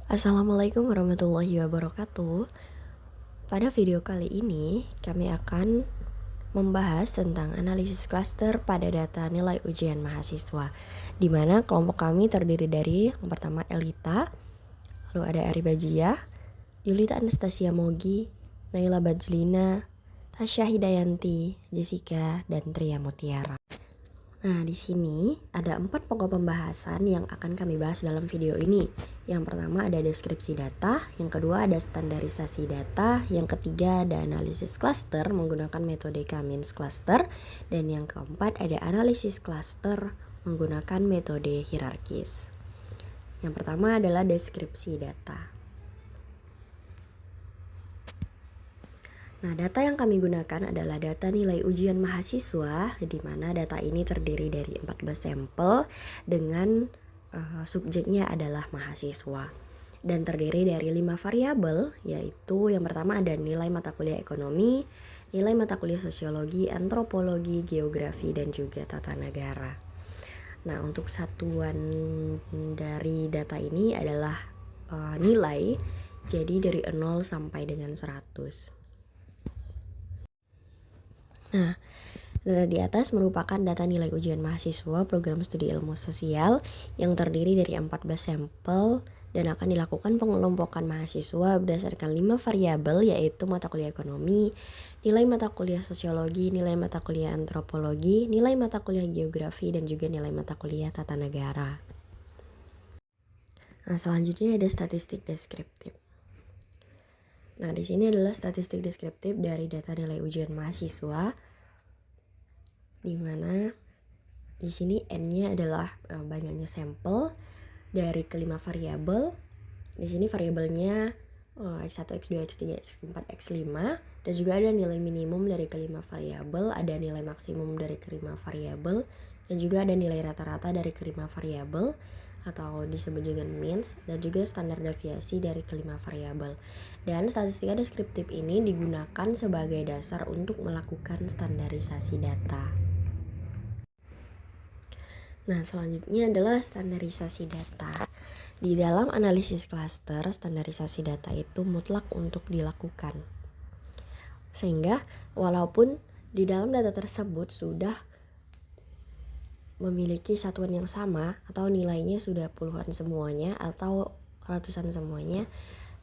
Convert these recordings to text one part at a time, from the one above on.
Assalamualaikum warahmatullahi wabarakatuh. Pada video kali ini, kami akan membahas tentang analisis klaster pada data nilai ujian mahasiswa, di mana kelompok kami terdiri dari yang pertama Elita, lalu ada Ari Bajia, Yulita Anastasia Mogi, Naila Bajlina, Tasya Hidayanti, Jessica, dan Tria Mutiara. Nah, di sini ada 4 pokok pembahasan yang akan kami bahas dalam video ini. Yang pertama ada deskripsi data, yang kedua ada standarisasi data, yang ketiga ada analisis klaster menggunakan metode Cummins cluster, dan yang keempat ada analisis klaster menggunakan metode hierarkis. Yang pertama adalah deskripsi data. Nah, data yang kami gunakan adalah data nilai ujian mahasiswa, di mana data ini terdiri dari 14 sampel dengan subjeknya adalah mahasiswa. Dan terdiri dari 5 variabel, yaitu yang pertama ada nilai mata kuliah ekonomi, nilai mata kuliah sosiologi, antropologi, geografi, dan juga tata negara. Nah, untuk satuan dari data ini adalah nilai, jadi dari 0 sampai dengan 100. Nah, data di atas merupakan data nilai ujian mahasiswa program studi ilmu sosial yang terdiri dari 14 sampel dan akan dilakukan pengelompokan mahasiswa berdasarkan 5 variabel, yaitu mata kuliah ekonomi, nilai mata kuliah sosiologi, nilai mata kuliah antropologi, nilai mata kuliah geografi, dan juga nilai mata kuliah tata negara. Nah, selanjutnya ada statistik deskriptif. Nah, di sini adalah statistik deskriptif dari data nilai ujian mahasiswa, di mana di sini N-nya adalah banyaknya sampel dari kelima variabel. Di sini variabelnya X1, X2, X3, X4, X5, dan juga ada nilai minimum dari kelima variabel, ada nilai maksimum dari kelima variabel, dan juga ada nilai rata-rata dari kelima variabel atau disebut dengan means, dan juga standar deviasi dari kelima variabel. Dan statistika deskriptif ini digunakan sebagai dasar untuk melakukan standarisasi data. Nah, selanjutnya adalah standarisasi data. Di dalam analisis klaster, standarisasi data itu mutlak untuk dilakukan. Sehingga walaupun di dalam data tersebut sudah memiliki satuan yang sama atau nilainya sudah puluhan semuanya atau ratusan semuanya,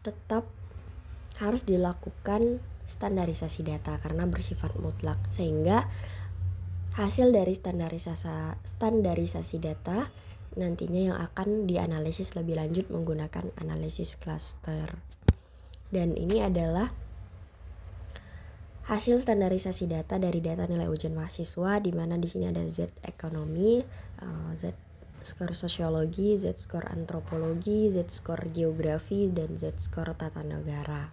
tetap harus dilakukan standarisasi data karena bersifat mutlak, sehingga hasil dari standarisasi data nantinya yang akan dianalisis lebih lanjut menggunakan analisis klaster. Dan ini adalah hasil standarisasi data dari data nilai ujian mahasiswa, di mana di sini ada Z ekonomi, Z skor sosiologi, Z skor antropologi, Z skor geografi, dan Z skor tata negara.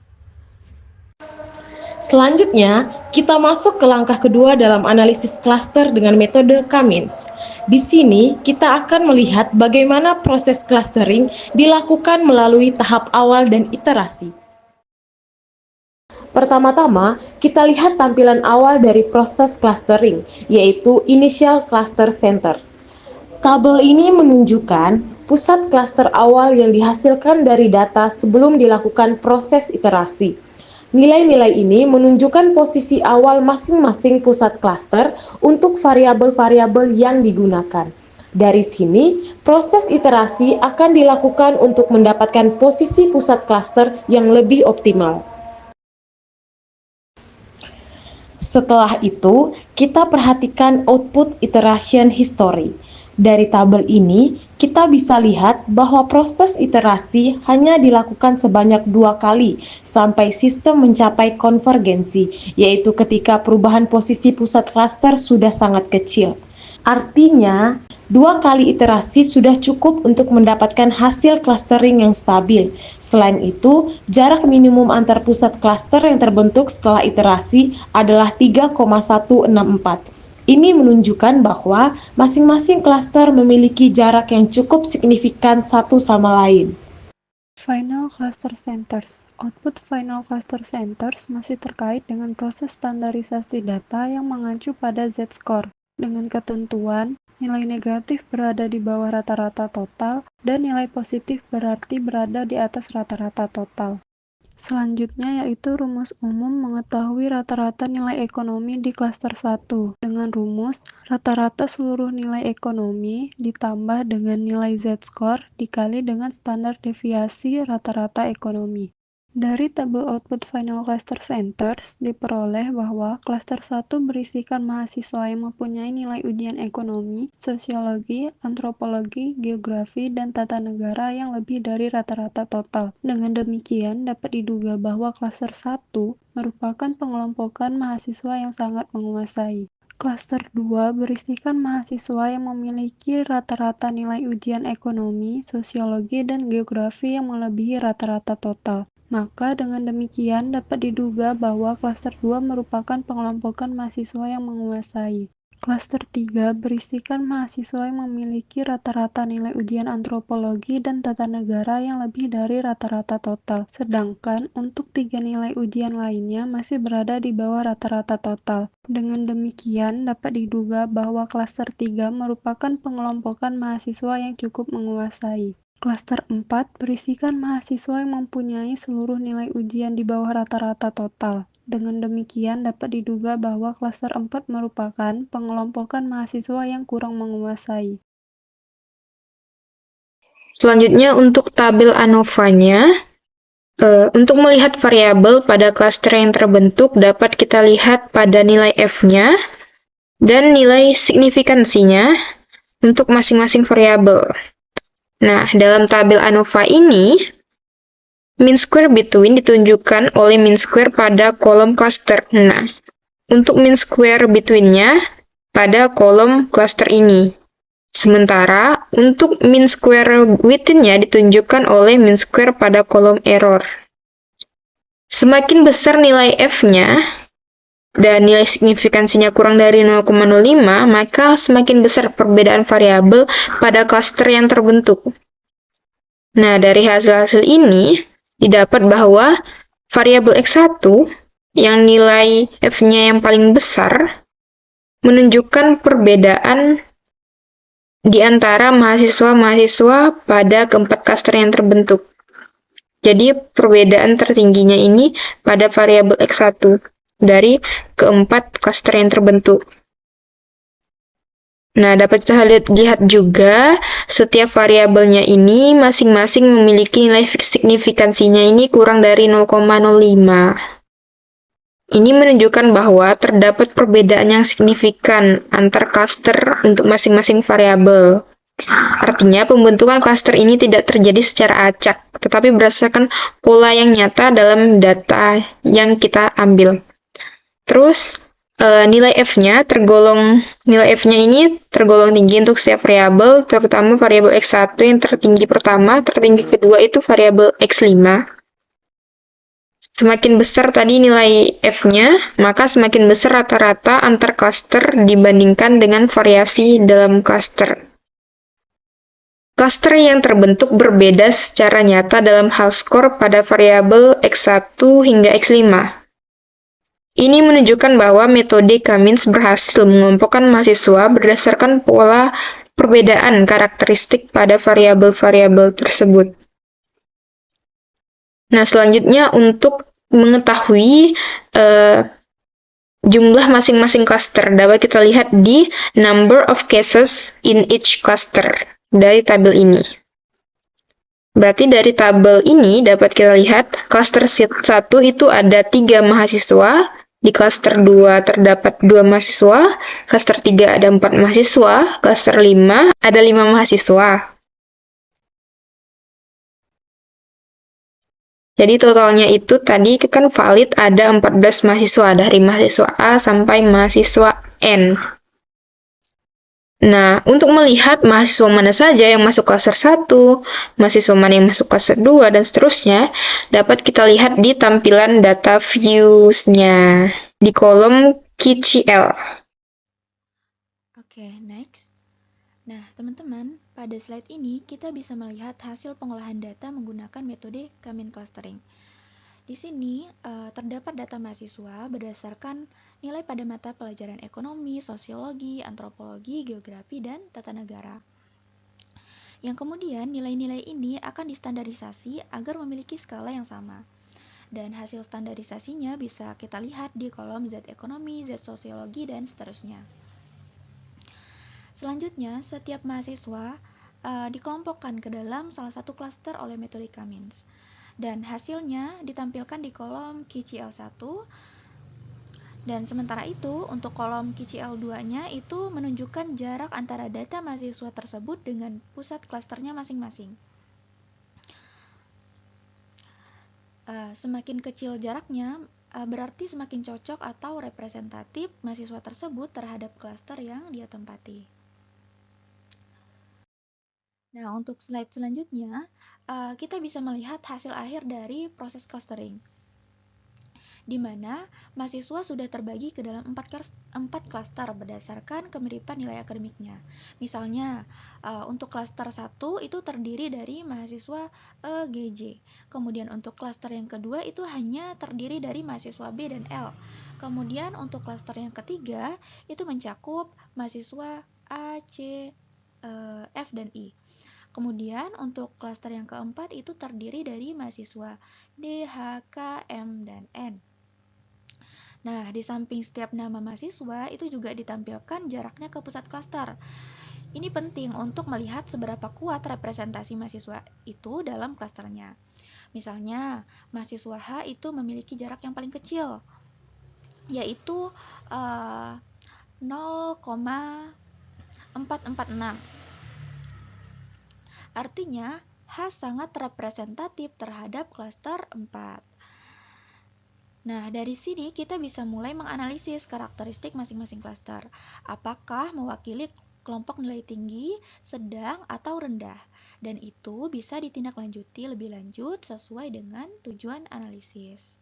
Selanjutnya, kita masuk ke langkah kedua dalam analisis klaster dengan metode Cummins. Di sini, kita akan melihat bagaimana proses clustering dilakukan melalui tahap awal dan iterasi. Pertama-tama, kita lihat tampilan awal dari proses clustering, yaitu Initial Cluster Center. Tabel ini menunjukkan pusat cluster awal yang dihasilkan dari data sebelum dilakukan proses iterasi. Nilai-nilai ini menunjukkan posisi awal masing-masing pusat cluster untuk variabel-variabel yang digunakan. Dari sini, proses iterasi akan dilakukan untuk mendapatkan posisi pusat cluster yang lebih optimal. Setelah itu, kita perhatikan output iteration history. Dari tabel ini, kita bisa lihat bahwa proses iterasi hanya dilakukan sebanyak 2 kali sampai sistem mencapai konvergensi, yaitu ketika perubahan posisi pusat klaster sudah sangat kecil. Artinya, 2 kali iterasi sudah cukup untuk mendapatkan hasil clustering yang stabil. Selain itu, jarak minimum antar pusat klaster yang terbentuk setelah iterasi adalah 3,164. Ini menunjukkan bahwa masing-masing klaster memiliki jarak yang cukup signifikan satu sama lain. Final Cluster Centers. Output Final Cluster Centers masih terkait dengan proses standarisasi data yang mengacu pada Z-score, dengan ketentuan nilai negatif berada di bawah rata-rata total dan nilai positif berarti berada di atas rata-rata total. Selanjutnya yaitu rumus umum mengetahui rata-rata nilai ekonomi di klaster 1 dengan rumus rata-rata seluruh nilai ekonomi ditambah dengan nilai Z-score dikali dengan standar deviasi rata-rata ekonomi. Dari tabel output Final Cluster Centers diperoleh bahwa klaster 1 berisikan mahasiswa yang mempunyai nilai ujian ekonomi, sosiologi, antropologi, geografi, dan tata negara yang lebih dari rata-rata total. Dengan demikian, dapat diduga bahwa klaster 1 merupakan pengelompokan mahasiswa yang sangat menguasai. Klaster 2 berisikan mahasiswa yang memiliki rata-rata nilai ujian ekonomi, sosiologi, dan geografi yang melebihi rata-rata total. Maka dengan demikian dapat diduga bahwa klaster 2 merupakan pengelompokan mahasiswa yang menguasai. Klaster 3 berisikan mahasiswa yang memiliki rata-rata nilai ujian antropologi dan tata negara yang lebih dari rata-rata total, sedangkan untuk 3 nilai ujian lainnya masih berada di bawah rata-rata total. Dengan demikian, dapat diduga bahwa klaster 3 merupakan pengelompokan mahasiswa yang cukup menguasai. Klaster 4 berisikan mahasiswa yang mempunyai seluruh nilai ujian di bawah rata-rata total. Dengan demikian, dapat diduga bahwa klaster 4 merupakan pengelompokan mahasiswa yang kurang menguasai. Selanjutnya untuk tabel ANOVA-nya, untuk melihat variabel pada klaster yang terbentuk dapat kita lihat pada nilai F-nya dan nilai signifikansinya untuk masing-masing variabel. Nah, dalam tabel ANOVA ini, mean square between ditunjukkan oleh mean square pada kolom cluster. Nah, untuk mean square between-nya pada kolom cluster ini. Sementara, untuk mean square within-nya ditunjukkan oleh mean square pada kolom error. Semakin besar nilai F-nya, dan nilai signifikansinya kurang dari 0,05, maka semakin besar perbedaan variabel pada cluster yang terbentuk. Nah, dari hasil-hasil ini, didapat bahwa variabel X1 yang nilai F-nya yang paling besar menunjukkan perbedaan di antara mahasiswa-mahasiswa pada keempat klaster yang terbentuk. Jadi, perbedaan tertingginya ini pada variabel X1 dari keempat klaster yang terbentuk. Nah, dapat kita lihat juga setiap variabelnya ini masing-masing memiliki nilai signifikansinya ini kurang dari 0,05. Ini menunjukkan bahwa terdapat perbedaan yang signifikan antar klaster untuk masing-masing variabel. Artinya, pembentukan klaster ini tidak terjadi secara acak, tetapi berdasarkan pola yang nyata dalam data yang kita ambil. Terus, nilai F-nya ini tergolong tinggi untuk setiap variabel, terutama variabel X1 yang tertinggi pertama, tertinggi kedua itu variabel X5. Semakin besar tadi nilai F-nya, maka semakin besar rata-rata antar klaster dibandingkan dengan variasi dalam klaster. Klaster yang terbentuk berbeda secara nyata dalam hal skor pada variabel X1 hingga X5. Ini menunjukkan bahwa metode Cummins berhasil mengelompokkan mahasiswa berdasarkan pola perbedaan karakteristik pada variabel-variabel tersebut. Nah, selanjutnya untuk mengetahui jumlah masing-masing cluster dapat kita lihat di number of cases in each cluster dari tabel ini. Berarti dari tabel ini dapat kita lihat cluster 1 itu ada 3 mahasiswa, di cluster 2 terdapat 2 mahasiswa, cluster 3 ada 4 mahasiswa, cluster 5 ada 5 mahasiswa. Jadi totalnya itu tadi kan valid ada 14 mahasiswa, dari mahasiswa A sampai mahasiswa N. Nah, untuk melihat mahasiswa mana saja yang masuk klaster 1, mahasiswa mana yang masuk klaster 2, dan seterusnya, dapat kita lihat di tampilan data views-nya di kolom KCL. Oke, next. Nah, teman-teman, Pada slide ini, kita bisa melihat hasil pengolahan data menggunakan metode Kamin clustering. Di sini terdapat data mahasiswa berdasarkan nilai pada mata pelajaran ekonomi, sosiologi, antropologi, geografi, dan tata negara. Yang kemudian nilai-nilai ini akan distandarisasi agar memiliki skala yang sama. Dan hasil standarisasinya bisa kita lihat di kolom Z ekonomi, Z sosiologi, dan seterusnya. Selanjutnya, setiap mahasiswa dikelompokkan ke dalam salah satu klaster oleh metode Kamins. Dan hasilnya ditampilkan di kolom QCL1. Dan sementara itu, untuk kolom QCL2-nya itu menunjukkan jarak antara data mahasiswa tersebut dengan pusat klasternya masing-masing. Semakin kecil jaraknya, berarti semakin cocok atau representatif mahasiswa tersebut terhadap klaster yang dia tempati. Nah, untuk slide selanjutnya, kita bisa melihat hasil akhir dari proses clustering, di mana mahasiswa sudah terbagi ke dalam 4 klaster berdasarkan kemiripan nilai akademiknya. Misalnya, untuk klaster 1 itu terdiri dari mahasiswa GJ. Kemudian untuk klaster yang kedua itu hanya terdiri dari mahasiswa B dan L. Kemudian untuk klaster yang ketiga itu mencakup mahasiswa A, C, F, dan I. Kemudian untuk klaster yang keempat itu terdiri dari mahasiswa D, H, K, M, dan N. Nah, di samping setiap nama mahasiswa itu juga ditampilkan jaraknya ke pusat klaster. Ini penting untuk melihat seberapa kuat representasi mahasiswa itu dalam klasternya. Misalnya, mahasiswa H itu memiliki jarak yang paling kecil, yaitu 0,446. Artinya, H sangat representatif terhadap klaster 4. Nah, dari sini kita bisa mulai menganalisis karakteristik masing-masing klaster. Apakah mewakili kelompok nilai tinggi, sedang, atau rendah. Dan itu bisa ditindaklanjuti lebih lanjut sesuai dengan tujuan analisis.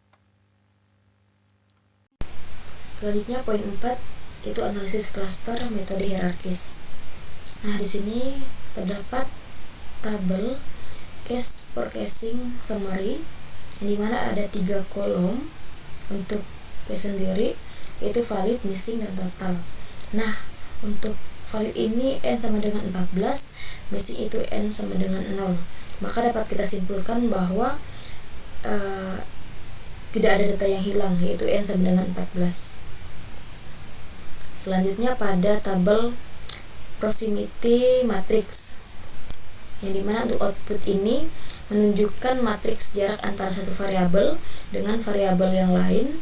Selanjutnya poin 4 itu analisis klaster metode hierarkis. Nah, di sini terdapat tabel case forecasting summary di mana ada 3 kolom untuk case sendiri, yaitu valid, missing, dan total. Nah, untuk valid ini n sama dengan 14, missing itu n sama dengan 0. Maka dapat kita simpulkan bahwa tidak ada data yang hilang, yaitu n sama dengan 14. Selanjutnya pada tabel proximity matrix, yang dimana untuk output ini menunjukkan matriks jarak antara satu variabel dengan variabel yang lain,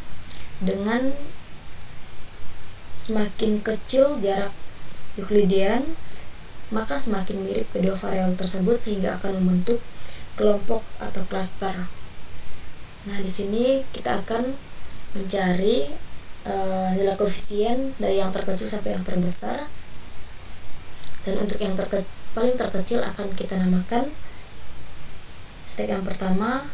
dengan semakin kecil jarak Euclidean maka semakin mirip kedua variabel tersebut sehingga akan membentuk kelompok atau klaster. Nah, di sini kita akan mencari nilai koefisien dari yang terkecil sampai yang terbesar, dan untuk yang paling terkecil akan kita namakan step yang pertama,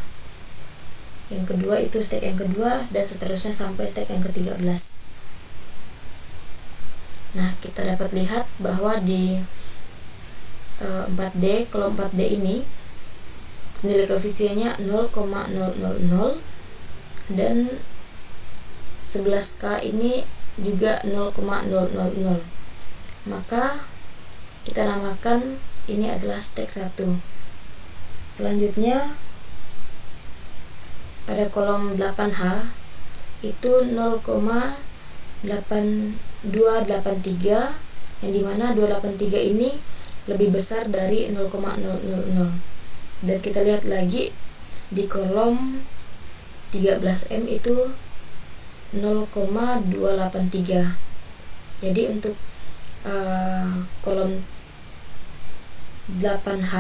yang kedua itu step yang kedua, dan seterusnya sampai step yang ke-13. Nah, kita dapat lihat bahwa di 4D, kolom 4D ini nilai koefisiennya 0,000 dan 11K ini juga 0,000. Maka kita namakan ini adalah step 1. Selanjutnya pada kolom 8H itu 0,8283, yang dimana 283 ini lebih besar dari 0,000. Dan kita lihat lagi di kolom 13M itu 0,283. Jadi untuk kolom 8H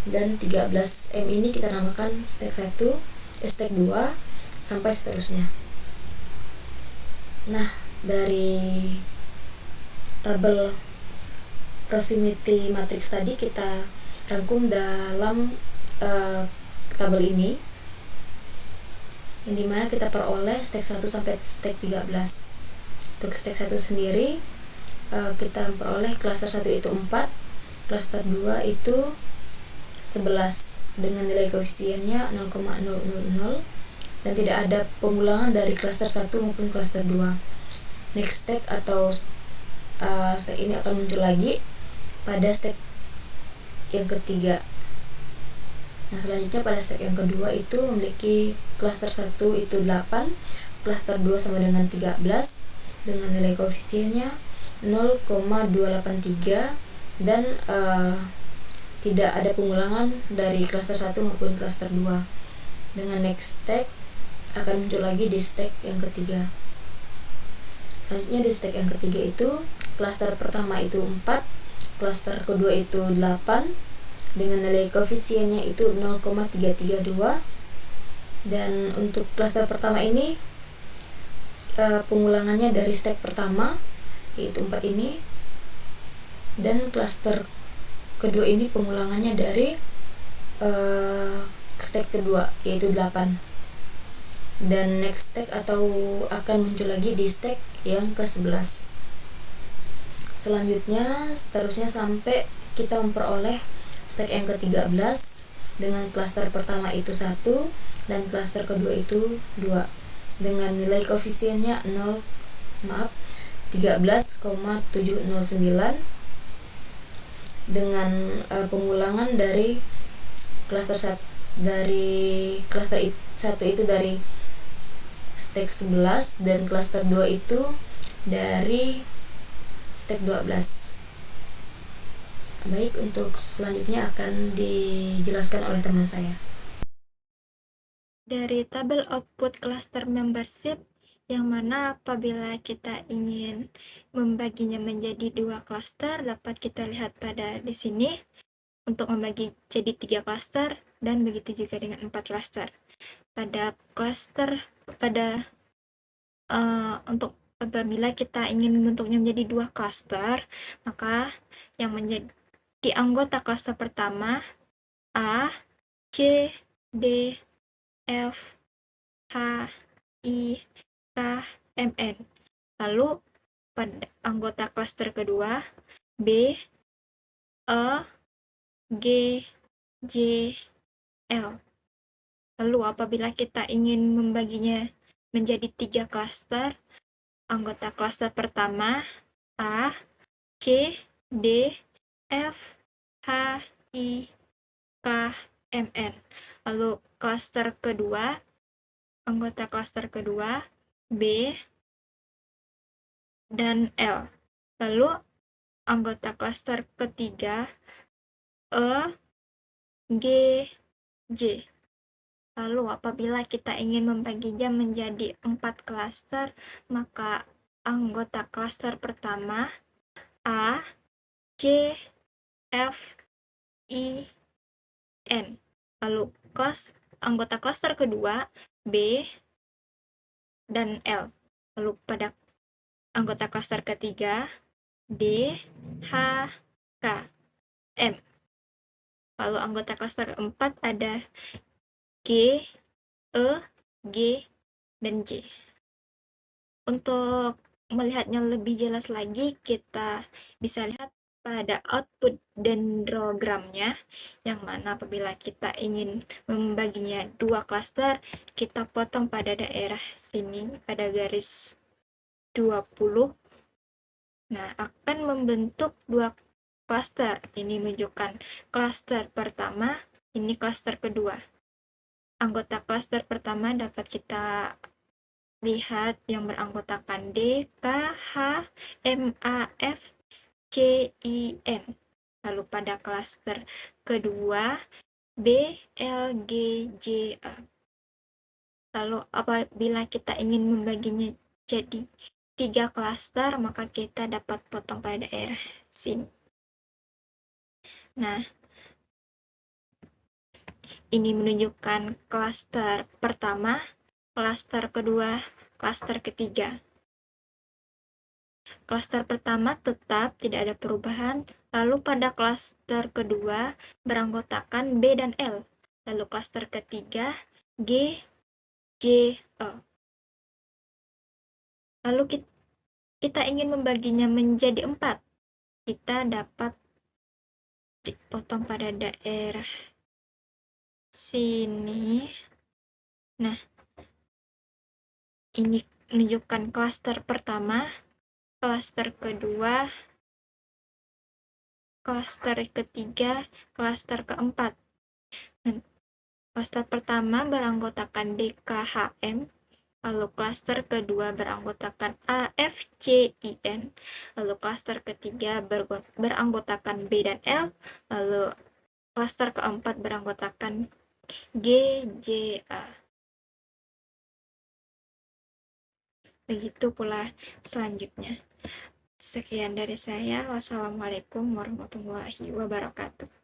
dan 13M ini kita namakan step 1, step 2 sampai seterusnya. Nah, dari tabel proximity matrix tadi kita rangkum dalam tabel ini, yang dimana kita peroleh step 1 sampai step 13. Untuk step 1 sendiri kita peroleh klaster 1 itu 4, klaster 2 itu 11 dengan nilai koefisiennya 0,000 dan tidak ada pengulangan dari klaster 1 maupun klaster 2. Next stack atau stack ini akan muncul lagi pada stack yang ketiga. Nah, selanjutnya pada stack yang kedua itu memiliki klaster 1 itu 8, klaster 2 sama dengan 13 dengan nilai koefisiennya 0,283 dan tidak ada pengulangan dari klaster 1 maupun klaster 2. Dengan next stack akan muncul lagi di stack yang ketiga. Selanjutnya di stack yang ketiga itu klaster pertama itu 4, klaster kedua itu 8 dengan nilai koefisiennya itu 0,332 dan untuk klaster pertama ini pengulangannya dari stack pertama yaitu 4 ini, dan klaster kedua ini pengulangannya dari stack kedua yaitu 8. Dan next stack atau akan muncul lagi di stack yang ke-11. Seterusnya sampai kita memperoleh stack yang ke-13 dengan klaster pertama itu 1 dan klaster kedua itu 2 dengan nilai koefisiennya 13,709 dengan pengulangan dari klaster 1 itu dari stack 11 dan klaster 2 itu dari stack 12. Baik, untuk selanjutnya akan dijelaskan oleh teman saya. Dari tabel output cluster membership, yang mana apabila kita ingin membaginya menjadi 2 klaster, dapat kita lihat pada di sini untuk membagi jadi 3 klaster dan begitu juga dengan 4 klaster. Untuk apabila kita ingin membentuknya menjadi 2 klaster, maka yang menjadi anggota klaster pertama A, C, D, F, H, I, K, M, N. Lalu pada anggota klaster kedua B, E, G, J, L. Lalu apabila kita ingin membaginya menjadi 3 klaster, anggota klaster pertama A, C, D, F, H, I, K, M, N. Lalu anggota klaster kedua B dan L. Lalu anggota klaster ketiga E, G, J. Lalu apabila kita ingin membaginya menjadi 4 klaster, maka anggota klaster pertama A, C, F, I, N. Lalu anggota klaster kedua B dan L. Lalu pada anggota klaster ketiga D, H, K, M. Lalu anggota klaster keempat ada G, E, G, dan J. Untuk melihatnya lebih jelas lagi, kita bisa lihat pada output dendrogramnya, yang mana apabila kita ingin membaginya 2 klaster, kita potong pada daerah sini, pada garis 20. Nah, akan membentuk 2 klaster. Ini menunjukkan klaster pertama, ini klaster kedua. Anggota klaster pertama dapat kita lihat yang beranggotakan D, K, H, M, A, F, C, I, N. Lalu pada klaster kedua B, L, G, J, A. Lalu apabila kita ingin membaginya jadi 3 klaster, maka kita dapat potong pada daerah sini. Nah, ini menunjukkan klaster pertama, klaster kedua, klaster ketiga. Klaster pertama tetap tidak ada perubahan, lalu pada klaster kedua beranggotakan B dan L, lalu klaster ketiga G, J, E. Lalu kita ingin membaginya menjadi 4, kita dapat dipotong pada daerah sini. Nah, ini menunjukkan klaster pertama, klaster kedua, klaster ketiga, klaster keempat. Klaster pertama beranggotakan DKHM, lalu klaster kedua beranggotakan AFCIN, lalu klaster ketiga beranggotakan B dan L, lalu klaster keempat beranggotakan GJA. Begitu pula selanjutnya. Sekian dari saya. Wassalamualaikum warahmatullahi wabarakatuh.